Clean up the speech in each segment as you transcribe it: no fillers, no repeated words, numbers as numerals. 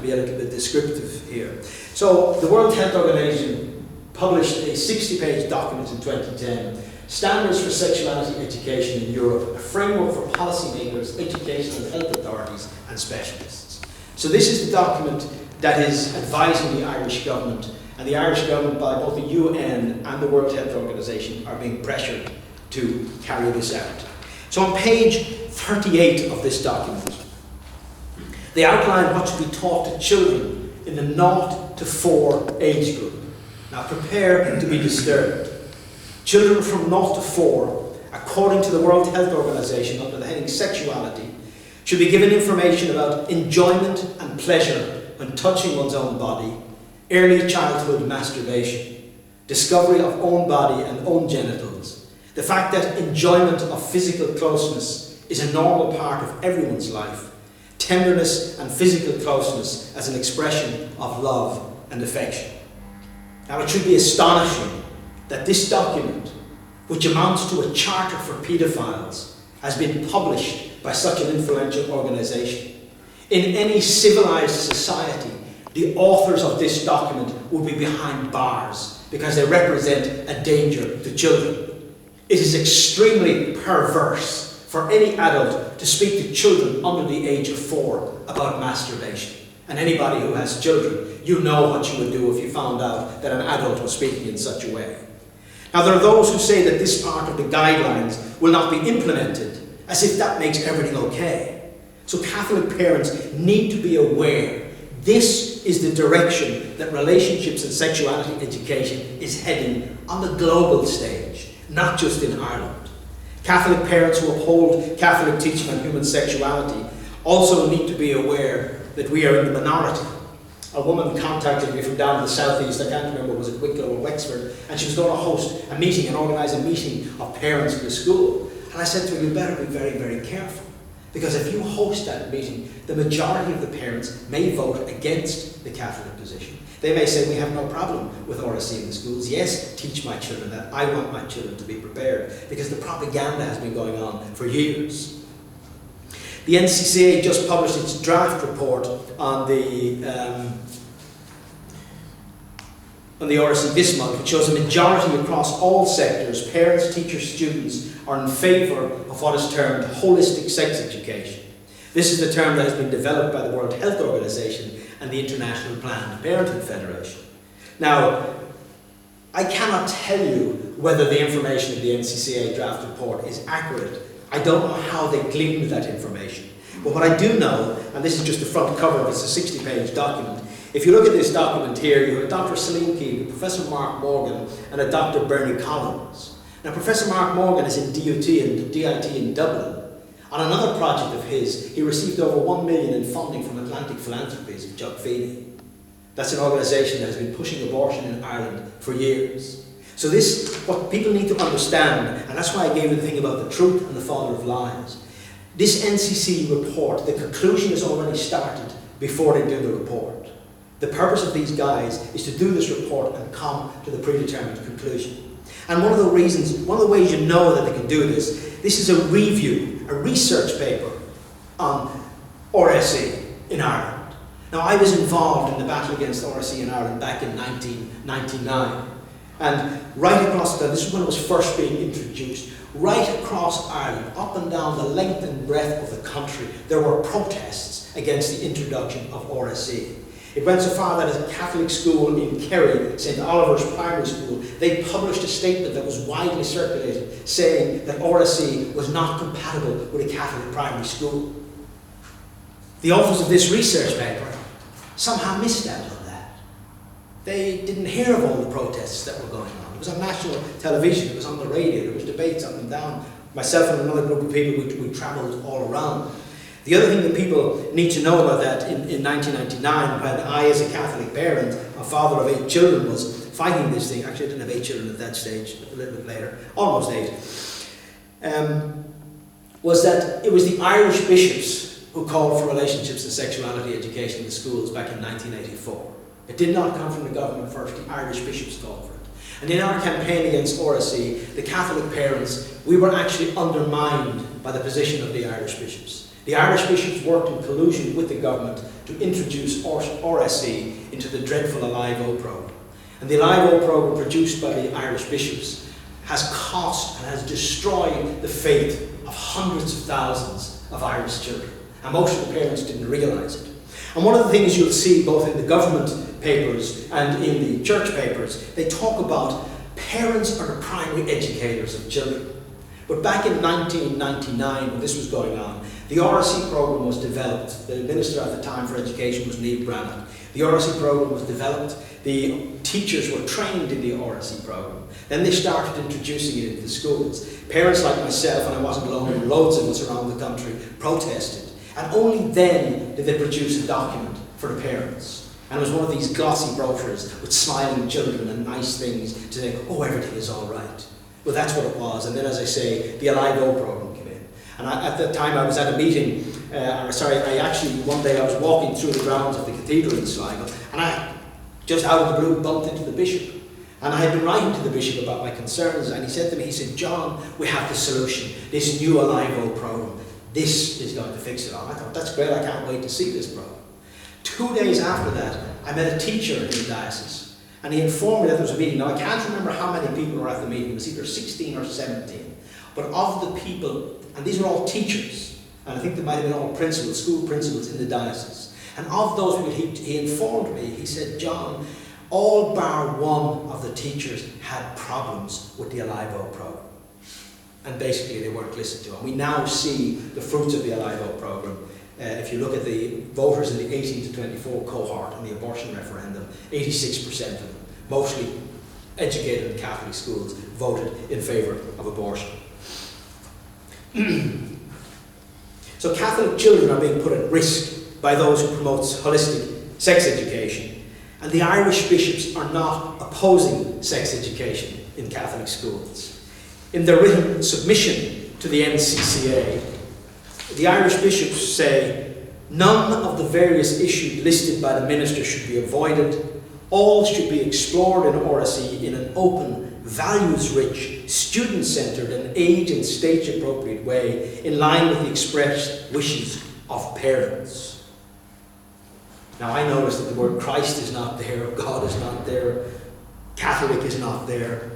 be a little bit descriptive here. So the World Health Organization published a 60-page document in 2010, Standards for Sexuality Education in Europe, a framework for policymakers, educational and health authorities and specialists. So this is the document that is advising the Irish government, and the Irish government, by both the UN and the World Health Organization, are being pressured to carry this out. So on page 38 of this document, they outline what should be taught to children in the 0 to 4 age group. Now prepare to be disturbed. Children from 0 to 4, according to the World Health Organization under the heading Sexuality, should be given information about enjoyment and pleasure when touching one's own body, early childhood masturbation, discovery of own body and own genitals, the fact that enjoyment of physical closeness is a normal part of everyone's life, tenderness and physical closeness as an expression of love and affection. Now it should be astonishing that this document, which amounts to a charter for paedophiles, has been published by such an influential organisation. In any civilised society, the authors of this document would be behind bars because they represent a danger to children. It is extremely perverse for any adult to speak to children under the age of 4 about masturbation. And anybody who has children, you know what you would do if you found out that an adult was speaking in such a way. Now there are those who say that this part of the guidelines will not be implemented, as if that makes everything okay. So Catholic parents need to be aware this is the direction that relationships and sexuality education is heading on the global stage, not just in Ireland. Catholic parents who uphold Catholic teaching on human sexuality also need to be aware that we are in the minority. A woman contacted me from down in the southeast, I can't remember, was it Wicklow or Wexford, and she was going to host a meeting and organise a meeting of parents in the school. And I said to her, you better be very, very careful, because if you host that meeting, the majority of the parents may vote against the Catholic position. They may say, we have no problem with RSE in the schools. Yes, teach my children that. I want my children to be prepared, because the propaganda has been going on for years. The NCCA just published its draft report on the RSE this month, which shows a majority across all sectors, parents, teachers, students, are in favour of what is termed holistic sex education. This is the term that has been developed by the World Health Organization and the International Planned Parenthood Federation. Now, I cannot tell you whether the information in the NCCA draft report is accurate. I don't know how they gleaned that information. But what I do know, and this is just the front cover of it, it's a 60-page document. If you look at this document here, you have Dr. Celine Keane, Professor Mark Morgan, and a Dr. Bernie Collins. Now, Professor Mark Morgan is in DIT in Dublin. On another project of his, he received over $1 million in funding from Atlantic Philanthropies of Chuck Feeney. That's an organisation that has been pushing abortion in Ireland for years. So this, what people need to understand, and that's why I gave you the thing about the truth and the father of lies. This NCC report, the conclusion is already started before they do the report. The purpose of these guys is to do this report and come to the predetermined conclusion. And one of the ways you know that they can do this is a review, a research paper on RSE in Ireland. Now, I was involved in the battle against RSE in Ireland back in 1999. And right across this is when it was first being introduced, right across Ireland, up and down the length and breadth of the country, there were protests against the introduction of RSE. It went so far that at a Catholic school in Kerry, St. Oliver's Primary School, they published a statement that was widely circulated saying that RSE was not compatible with a Catholic primary school. The authors of this research paper somehow missed out on that. They didn't hear of all the protests that were going on. It was on national television, it was on the radio, there was debates up and down. Myself and another group of people, we travelled all around. The other thing that people need to know about that in 1999, when I, as a Catholic parent, a father of 8 children, was fighting this thing. Actually, I didn't have 8 children at that stage, a little bit later, almost 8. Was that it was the Irish bishops who called for relationships and sexuality education in the schools back in 1984. It did not come from the government first, the Irish bishops called for it. And in our campaign against RSE, the Catholic parents, we were actually undermined by the position of the Irish bishops. The Irish bishops worked in collusion with the government to introduce RSE into the dreadful Alive O programme. And the Alive O programme, produced by the Irish bishops, has cost and has destroyed the faith of hundreds of thousands of Irish children. And most of the parents didn't realise it. And one of the things you'll see both in the government papers and in the church papers, they talk about parents are the primary educators of children. But back in 1999, when this was going on, the RSE programme was developed. The Minister at the time for Education was Neil Branagh. The RSE programme was developed. The teachers were trained in the RSE programme. Then they started introducing it into the schools. Parents like myself, and I wasn't alone, loads of us around the country protested. And only then did they produce a document for the parents. And it was one of these glossy brochures with smiling children and nice things to say, oh, everything is all right. Well, that's what it was. And then, as I say, the Alive O programme came in. And at that time, I was at a meeting. One day I was walking through the grounds of the cathedral in Sligo, and I, just out of the blue, bumped into the bishop. And I had been writing to the bishop about my concerns, and he said to me, he said, John, we have the solution. This new Alive O programme. This is going to fix it all. I thought, that's great, I can't wait to see this programme. 2 days after that, I met a teacher in the diocese. And he informed me that there was a meeting. Now, I can't remember how many people were at the meeting. It was either 16 or 17. But of the people, and these were all teachers, and I think they might have been all principals, school principals in the diocese. And of those people, he informed me, he said, John, all bar one of the teachers had problems with the Alive O programme. And basically, they weren't listened to. And we now see the fruits of the Alive O programme. If you look at the voters in the 18 to 24 cohort in the abortion referendum, 86% of them, mostly educated in Catholic schools, voted in favour of abortion. So Catholic children are being put at risk by those who promote holistic sex education. And the Irish bishops are not opposing sex education in Catholic schools. In their written submission to the NCCA, the Irish bishops say, none of the various issues listed by the minister should be avoided. All should be explored in RSE in an open, values-rich, student-centred and age and stage-appropriate way in line with the expressed wishes of parents. Now, I notice that the word Christ is not there, God is not there, Catholic is not there.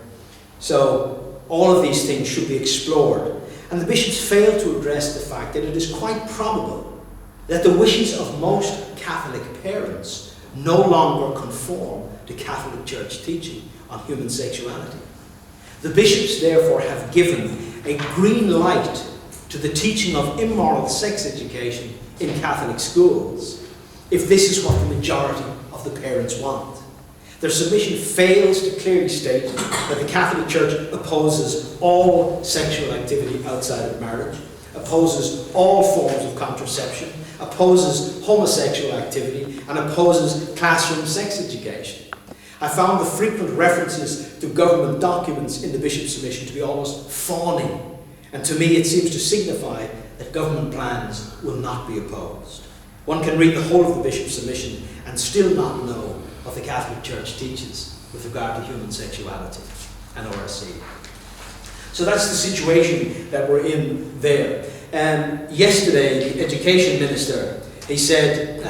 So, all of these things should be explored. And the bishops fail to address the fact that it is quite probable that the wishes of most Catholic parents no longer conform to Catholic Church teaching on human sexuality. The bishops therefore have given a green light to the teaching of immoral sex education in Catholic schools, if this is what the majority of the parents want. Their submission fails to clearly state that the Catholic Church opposes all sexual activity outside of marriage, opposes all forms of contraception, opposes homosexual activity, and opposes classroom sex education. I found the frequent references to government documents in the bishop's submission to be almost fawning, and to me it seems to signify that government plans will not be opposed. One can read the whole of the bishop's submission and still not know what the Catholic Church teaches with regard to human sexuality and RSE. So that's the situation that we're in there. Yesterday, the Education Minister, he said,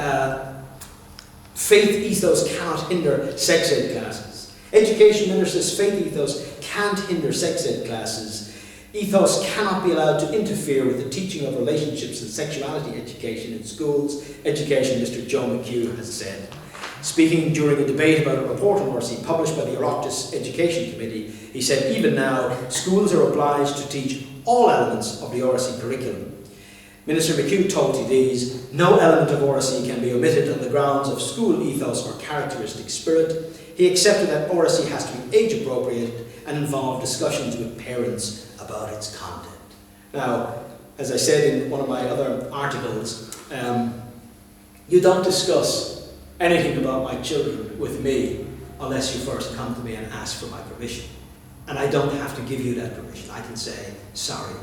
faith ethos cannot hinder sex ed classes. Education Minister says faith ethos can't hinder sex ed classes. Ethos cannot be allowed to interfere with the teaching of relationships and sexuality education in schools, Education Minister Joe McHugh has said. Speaking during a debate about a report on RSE published by the Oireachtas Education Committee, he said, even now, schools are obliged to teach all elements of the RSE curriculum. Minister McHugh told TDs, no element of RSE can be omitted on the grounds of school ethos or characteristic spirit. He accepted that RSE has to be age appropriate and involve discussions with parents about its content. Now, as I said in one of my other articles, you don't discuss anything about my children with me unless you first come to me and ask for my permission. And I don't have to give you that permission. I can say, sorry,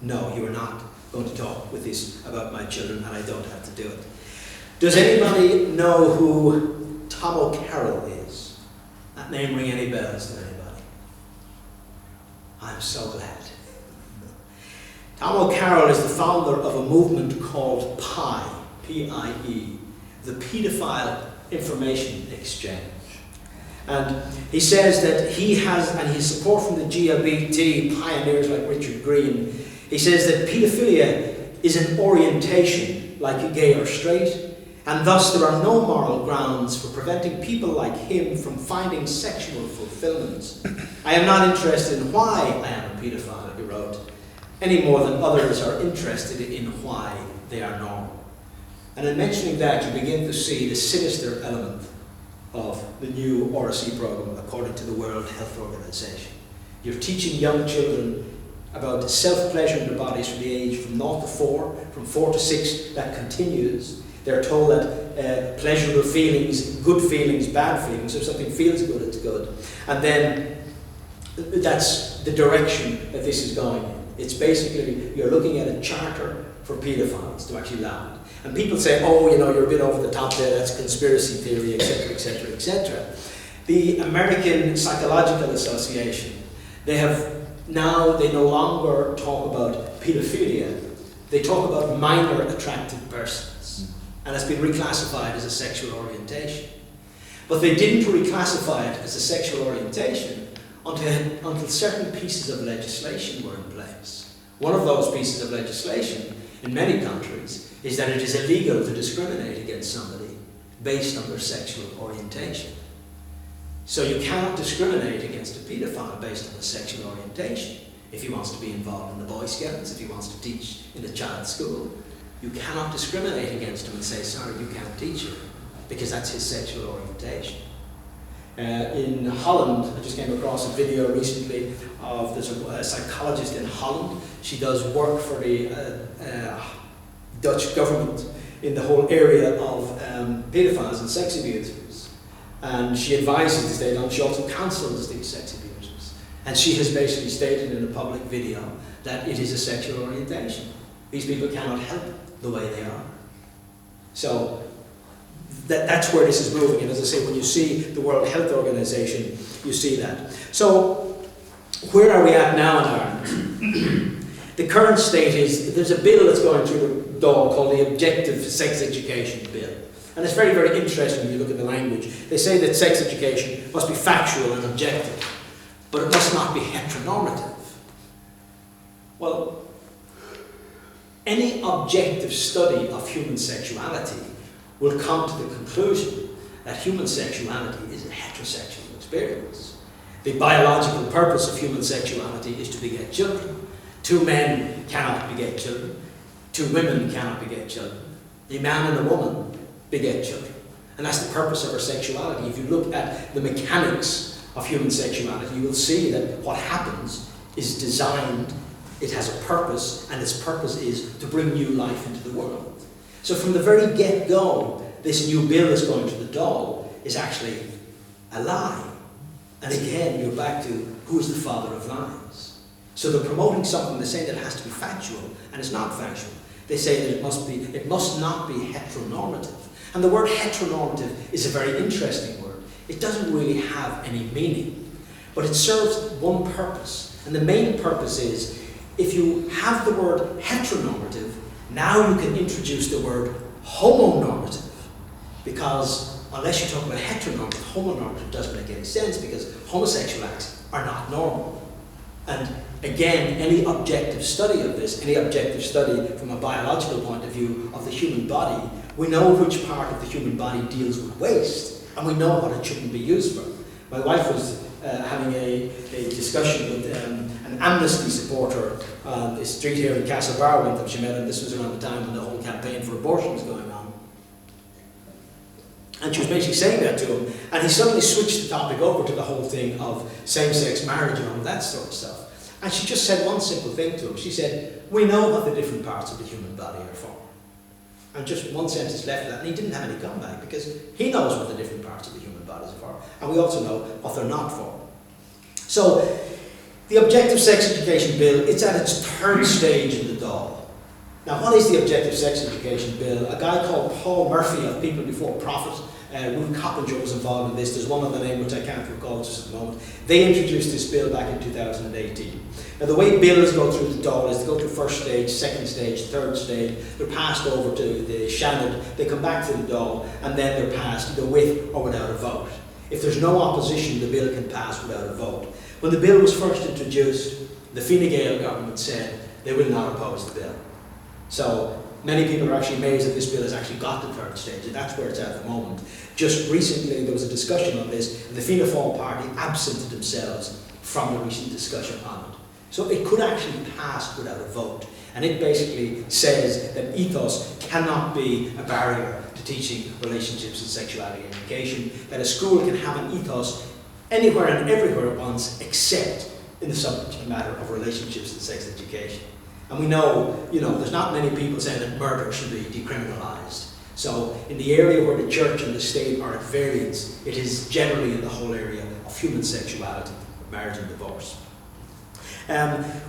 no, you are not going to talk with this about my children, and I don't have to do it. Does anybody know who Tom O'Carroll is? That name ring any bells to anybody? I'm so glad. Tom O'Carroll is the founder of a movement called PIE, P-I-E, the paedophile information exchange. And he says that he has, and his support from the LGBT pioneers like Richard Green, he says that paedophilia is an orientation like gay or straight, and thus there are no moral grounds for preventing people like him from finding sexual fulfillment. I am not interested in why I am a paedophile, he wrote, any more than others are interested in why they are normal. And in mentioning that, you begin to see the sinister element of the new RSE program according to the World Health Organization. You're teaching young children about self-pleasure in their bodies from the age from 0 to 4, from 4 to 6, that continues. They're told that pleasurable feelings, good feelings, bad feelings, if something feels good, it's good. And then that's the direction that this is going in. It's basically, you're looking at a charter for paedophiles to actually land. And people say, oh, you know, you're a bit over the top there, that's conspiracy theory, etc., etc., etc. The American Psychological Association, they no longer talk about paedophilia, they talk about minor attracted persons. And it's been reclassified as a sexual orientation. But they didn't reclassify it as a sexual orientation until certain pieces of legislation were in place. One of those pieces of legislation in many countries is that it is illegal to discriminate against somebody based on their sexual orientation. So you cannot discriminate against a paedophile based on the sexual orientation. If he wants to be involved in the Boy Scouts, if he wants to teach in a child's school, you cannot discriminate against him and say, sorry, you can't teach him, because that's his sexual orientation. In Holland, I just came across a video recently of, there's a psychologist in Holland. She does work for the Dutch government in the whole area of paedophiles and sex abusers. And she advises these days on, she also counsels these sex abusers. And she has basically stated in a public video that it is a sexual orientation. These people cannot help the way they are. So that's where this is moving. And as I say, when you see the World Health Organization, you see that. So where are we at now in Ireland? The current state is, there's a bill that's going through the Dáil called the Objective Sex Education Bill. And it's very, very interesting when you look at the language. They say that sex education must be factual and objective, but it must not be heteronormative. Well, any objective study of human sexuality will come to the conclusion that human sexuality is a heterosexual experience. The biological purpose of human sexuality is to beget children. 2 men cannot beget children. 2 women cannot beget children. A man and a woman beget children. And that's the purpose of our sexuality. If you look at the mechanics of human sexuality, you will see that what happens is designed, it has a purpose, and its purpose is to bring new life into the world. So from the very get-go, this new bill that's going to the Dáil is actually a lie. And again, you're back to who is the father of lies. So they're promoting something, they're saying that it has to be factual, and it's not factual. They say that it must not be heteronormative. And the word heteronormative is a very interesting word. It doesn't really have any meaning, but it serves one purpose. And the main purpose is, if you have the word heteronormative, now you can introduce the word homonormative, because unless you talk about heteronormative, homonormative doesn't make any sense, because homosexual acts are not normal. And again, any objective study of this, any objective study from a biological point of view of the human body, we know which part of the human body deals with waste, and we know what it shouldn't be used for. My wife was having a discussion with an Amnesty supporter on the street here in Castlebar one time. She met him. This was around the time when the whole campaign for abortion was going on. And she was basically saying that to him, and he suddenly switched the topic over to the whole thing of same-sex marriage and all that sort of stuff. And she just said one simple thing to him. She said, we know what the different parts of the human body are for. And just one sentence left of that, and he didn't have any comeback, because he knows what the different parts of the human bodies are for, and we also know what they're not for. So, the Objective Sex Education Bill, it's at its 3rd stage in the Dáil. Now, what is the Objective Sex Education Bill? A guy called Paul Murphy of People Before Profit Ruth Coppinger was involved in this. There's one other name which I can't recall just at the moment. They introduced this bill back in 2018. Now the way bills go through the Dáil is they go through first stage, second stage, third stage, they're passed over to the Seanad, they come back to the Dáil, and then they're passed either with or without a vote. If there's no opposition, the bill can pass without a vote. When the bill was first introduced, the Fine Gael government said they will not oppose the bill. So many people are actually amazed that this bill has actually got to third stage, and that's where it's at the moment. Just recently there was a discussion on this, and the Fianna Fáil party absented themselves from the recent discussion on it. So it could actually pass without a vote. And it basically says that ethos cannot be a barrier to teaching relationships and sexuality education, that a school can have an ethos anywhere and everywhere it wants, except in the subject matter of relationships and sex education. And we know, there's not many people saying that murder should be decriminalised. So in the area where the church and the state are at variance, it is generally in the whole area of human sexuality, marriage and divorce.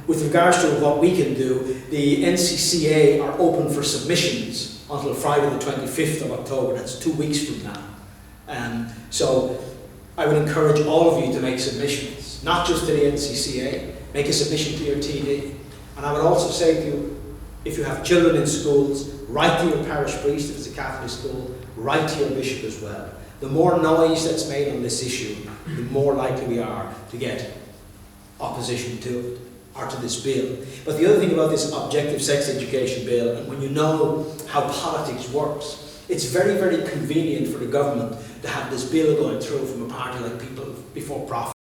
With regards to what we can do, the NCCA are open for submissions until Friday the 25th of October, that's 2 weeks from now. So I would encourage all of you to make submissions, not just to the NCCA, make a submission to your TD. And I would also say to you, if you have children in schools, write to your parish priest if it's a Catholic school, write to your bishop as well. The more noise that's made on this issue, the more likely we are to get opposition to it, or to this bill. But the other thing about this objective sex education bill, and when you know how politics works, it's very, very convenient for the government to have this bill going through from a party like People Before Profit.